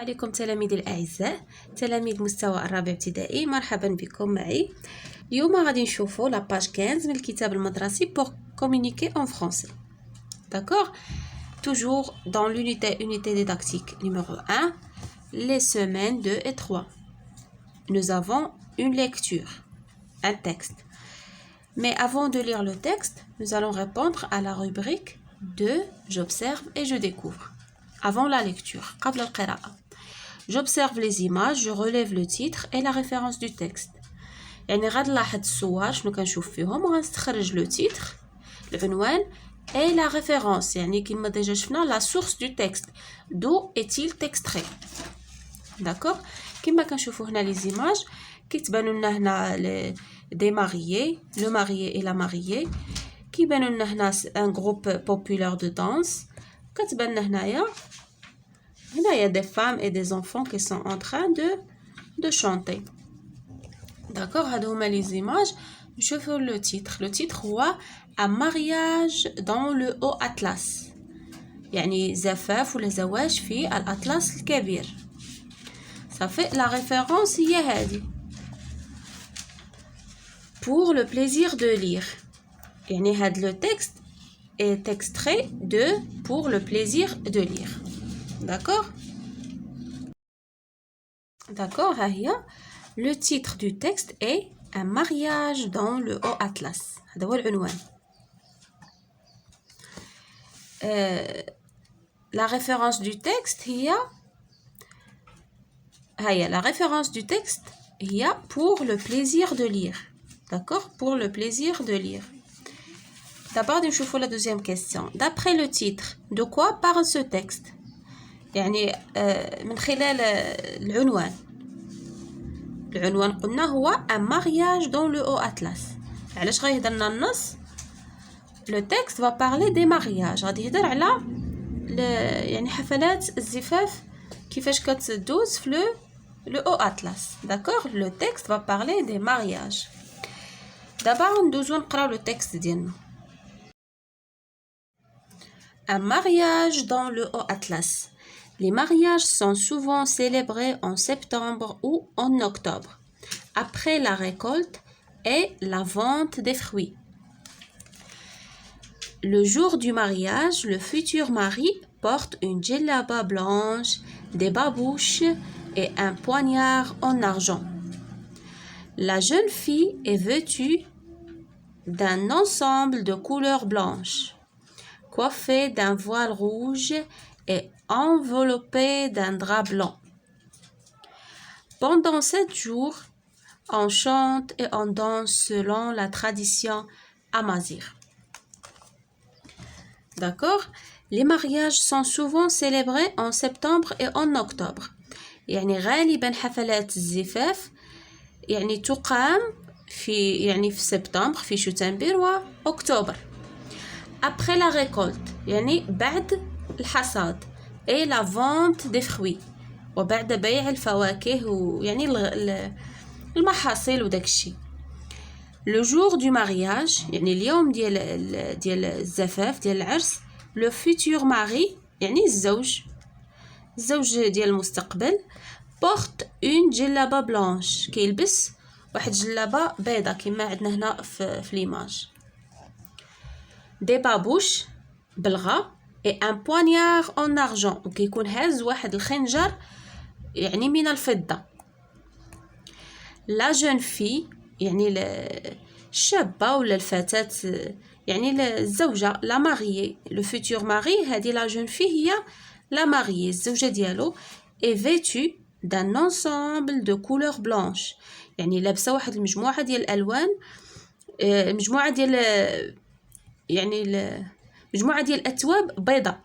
عليكم تلاميذي الأعزاء، تلاميذ مستوى الرابع ابتدائي. مرحبا بكم معي. اليوم غادي نشوفوا لا باج 15 من الكتاب المدرسي pour communiquer en français. D'accord? Toujours dans l'unité didactique numéro 1, les semaines 2 et 3. Nous avons une lecture, un texte. Mais avant de lire le texte, nous allons répondre à la rubrique de j'observe et je découvre. Avant la lecture, قبل القراءة. J'observe les images, je relève le titre et la référence du texte. يعني غنلاحظ الصور شنو كنشوف فيهم وغنستخرج لو تيتر العنوان et la référence يعني كما ديجا شفنا la source du texte. D'où est-il extrait? D'accord? كما كنشوفوا هنا لي زيماج كيتبانوا لنا هنا des mariés, le marié et la mariée. كيبانوا لنا هنا un groupe populaire de danse. كتبان لنا هنايا des femmes et des enfants qui sont en train de chanter. D'accord, هادو هما لي زيماج. نشوفوا لو تيتر هو un mariage dans le haut Atlas. يعني زفاف ولا زواج في الأطلس الكبير. صافي la référence هي هذه. Pour le plaisir de lire. يعني هاد لو تكست est extrait de pour le plaisir de lire. D'accord? D'accord, le titre du texte est un mariage dans le haut Atlas. هذا هو العنوان. La référence du texte هي la référence du texte هي pour le plaisir de lire. D'accord? Pour le plaisir de lire. D'abord, je vous la deuxième question. D'après le titre, de quoi parle ce texte? يعني من خلال العنوان قلنا هو un mariage dans le haut Atlas. علاش غيهضر لنا النص؟ le texte va parler des mariages. غادي يهضر على يعني حفلات الزفاف كيفاش كتدوز في le haut Atlas. D'accord? Le texte va parler des mariages. D'abord ندوزو نقراو le texte ديالنا. Un mariage dans le haut Atlas. Les mariages sont souvent célébrés en septembre ou en octobre, après la récolte et la vente des fruits. Le jour du mariage, le futur mari porte une djellaba blanche, des babouches et un poignard en argent. La jeune fille est vêtue d'un ensemble de couleurs blanches, coiffée d'un voile rouge et enveloppée d'un drap blanc. Pendant 7 jours, on chante et on danse selon la tradition amazigh. D'accord? Les mariages sont souvent célébrés en septembre et en octobre. يعني غالبا حفلات الزفاف يعني تقام في سبتمبر في شتنبر وأكتوبر. Après la récolte يعني بعد الحصاد et la vente des fruits وبعد بيع الفواكه ويعني المحاصيل وداك الشيء. le jour du mariage يعني اليوم ديال الزفاف ديال العرس. le futur mari يعني الزوج ديال المستقبل porte une djellaba blanche كيلبس واحد جلابه بيضه كما عندنا هنا في ليماج. des babouches بلغة et un poignard en argent وكيكون هاز واحد الخنجر يعني من الفضة. la jeune fille يعني الشابة ولا الفتاة يعني الزوجة la mariée le futur mari هذه la jeune fille هي la mariée الزوجة ديالو est vêtue d'un ensemble de couleurs blanches يعني لابسة واحد المجموعة ديال الألوان مجموعة ديال يعني مجموعة ديال الأثواب بيضاء.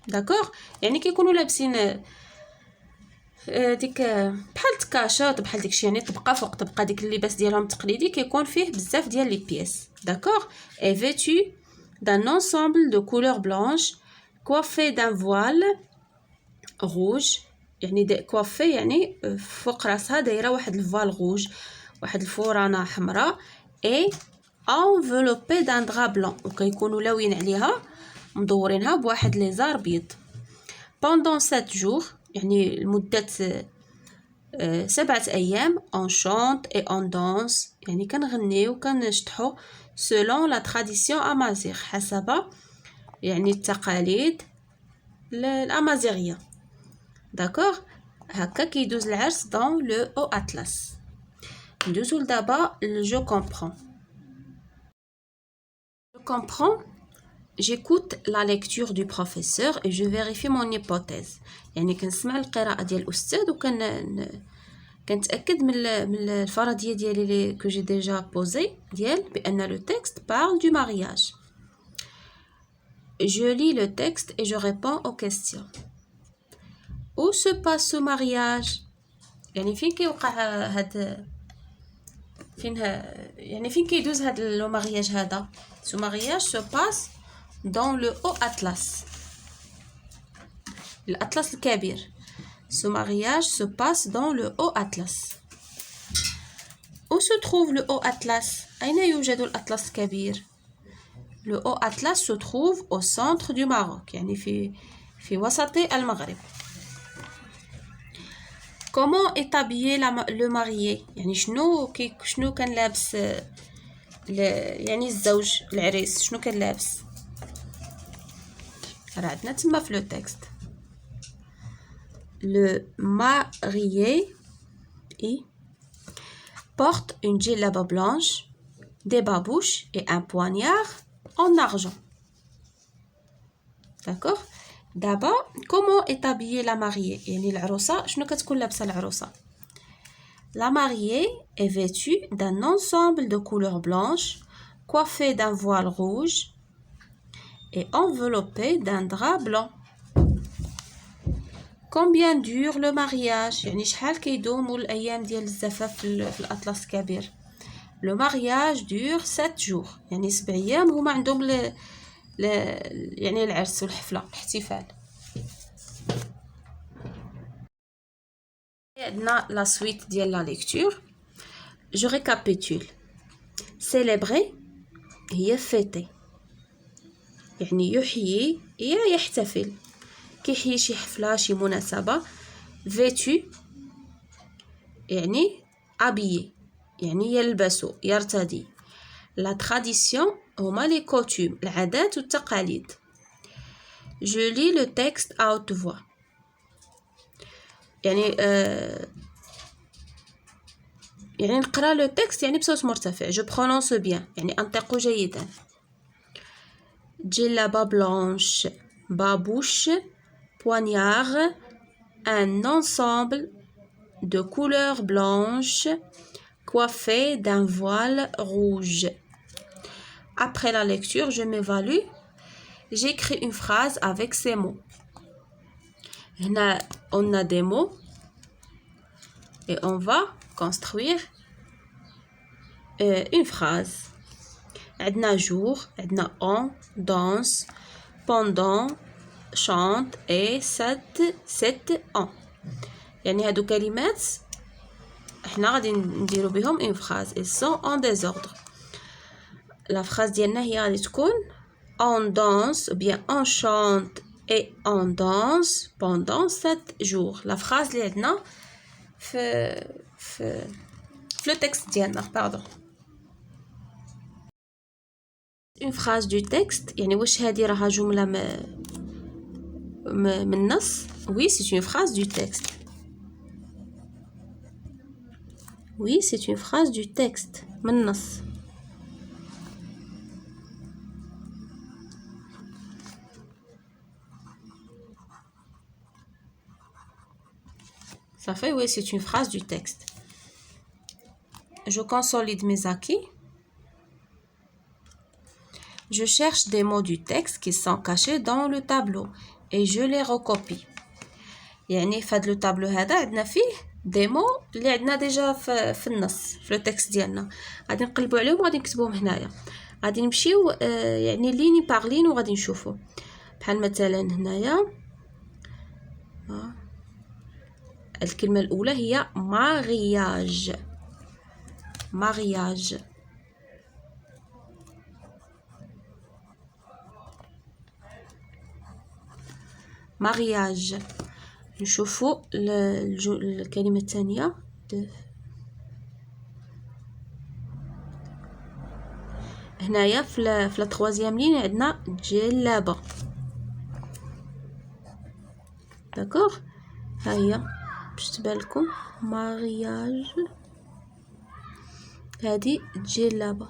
داكوغ يعني كيكونوا لابسين ديك بحال تكاشط بحال داكشي يعني طبقه فوق طبقه. ديك اللباس ديالهم التقليدي كيكون فيه بزاف ديال لي بيس. داكوغ et vêtu d'un ensemble de couleurs blanches coiffé d'un voile rouge يعني coiffé يعني فوق راسها دايره واحد الفوال روج واحد الفورانه حمراء et enveloppé d'un drap blanc وكيكونوا لاوين عليها مدورينها بواحد ليزار بيض. pendant 7 jours يعني لمدة 7 أيام on chante et on danse يعني كنغنيو وكنشطحو selon la tradition amazigh حسب يعني التقاليد الأمازيغية. داكوغ هكا كيدوز العرس dans le Haut Atlas. ندوزو لدابا je comprends. Je comprends. J'écoute la lecture du professeur et je vérifie mon hypothèse. يعني كنسمع القراءة ديال الأستاذ كنتأكد من الفرضية ديالي que j'ai déjà posé ديال بأن le texte parle du mariage. Je lis le texte et je réponds aux questions. Où se passe ce mariage? يعني فين كيوقع هاد يعني فين كيدوز هاد لو مارياج هذا؟ Ce mariage se passe dans le Haut Atlas. الأطلس الكبير. Ce mariage se passe dans le Haut Atlas. Où se trouve le Haut Atlas? أين يوجد الأطلس الكبير؟ Le Haut Atlas se trouve au centre du Maroc. يعني في وسط المغرب. Comment est habillé le marié? يعني شنو كان لابس يعني الزوج العريس شنو كان لابس؟ راه عندنا تما في لو تكست. Le marié porte une djellaba blanche, des babouches et un poignard en argent. D'accord? D'abord, comment est habillée la mariée? يعني العروسة شنو كتكون لابسة العروسة؟ La mariée est vêtue d'un ensemble de couleurs blanches, coiffée d'un voile rouge et enveloppée d'un drap blanc. Combien dure le mariage? يعني شحال كيدوموا الأيام ديال الزفاف في الأطلس الكبير؟ Le mariage dure 7 jours. يعني 7 أيام هما عندهم يعني العرس والحفلة الاحتفال. عندنا la suite ديال la lecture. Je récapitule. Célébrer هي fêter. يعني يحيي هي يحتفل. كيحيي شي حفلة شي مناسبة. Vêtu يعني habillé يعني يلبسو يرتدي. La tradition هما les coutumes العادات والتقاليد. Je lis le texte à haute voix. يعني نقرا لو تكست يعني بصوت مرتفع. Je prononce bien يعني أنطق جيدا. Djellaba blanche, babouche, poignard, un ensemble de couleurs blanches coiffé d'un voile rouge. Après la lecture, je m'évalue. J'écris une phrase avec ces mots. Là, on a des mots et on va construire une phrase. عندنا jour, عندنا on, danse, pendant, chante et sept ans. يعني هادو كلمات احنا غادي نديرو بهم une phrase. Ils sont en désordre. La phrase ديالنا هي غادي تكون on danse ou bien on chante et on danse pendant 7 jours. La phrase اللي عندنا في le texte ديالنا pardon. Une phrase du texte يعني واش هذه راها جملة من النص. Oui, c'est une phrase du texte. Oui, c'est une phrase du texte من النص. Ça fait oui, c'est une phrase du texte. Je consolide mes acquis. Je cherche des mots du texte qui sont cachés dans le tableau et je les recopie. يعني في هذا التابلو هذا عندنا فيه دي مو اللي عندنا ديجا في النص في التكست ديالنا. غادي نقلبوا عليهم وغادي نكتبوهم هنايا. غادي نمشيو يعني ليني باغ لين وغادي نشوفوا. بحال مثلا هنايا الكلمة الأولى هي mariage. mariage. mariage. نشوفوا الكلمة الثانية هنايا في لا تروازيام لين عندنا جلابة. داكوغ، ها هي باش تبان لكم مارياج، هذه جلابة.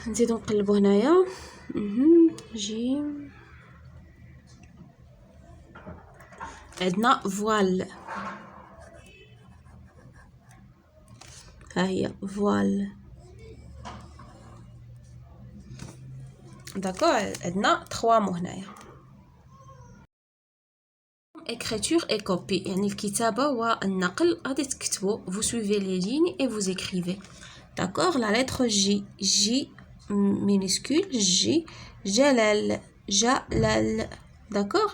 نزيدو نقلبو هنايا. جيم عندنا فوال، ها هي فوال. داكوغ، عندنا 3 مو هنايا. écriture et copie يعني الكتابة والنقل. غادي تكتبوا vous suivez les lignes et vous écrivez. d'accord. la lettre J, J minuscule, J جلال، جلال. d'accord.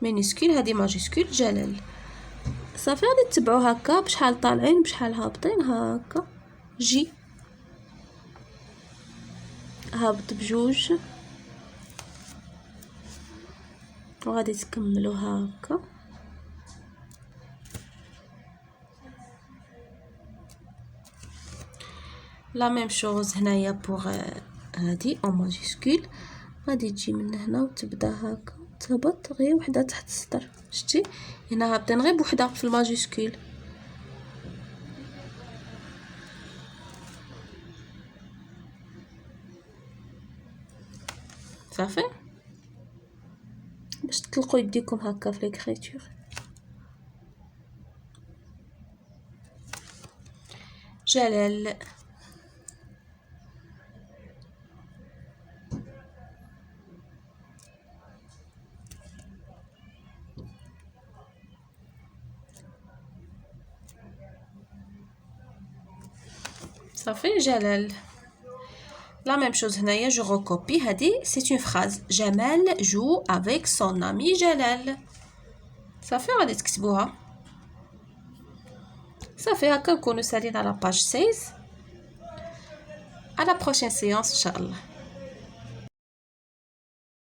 minuscule هذه majuscule جلال. صافي غادي تتبعوا هكا بشحال طالعين بشحال هابطين. هكا جي هابط بجوج، وغادي تكملوا هكا. لا ميم شوز هنايا بوغ هادي او ماجيسكول. غادي تجي من هنا وتبدا هكا تهبط غير وحده تحت السطر. شتي هنا هابطين غير بوحده في الماجيسكول. صافي باش تطلقوا يديكم هكا في ليكريتور. جلال، صافي جلال. لا ميم شوز هنايا جو ريكوبي. هادي سي اون فراز جمال جو افيك سون امي جلال. صافي غادي تكتبوها. صافي هكا نكونوا سالينا لا باج 16. على بروشين سيونس ان شاء الله.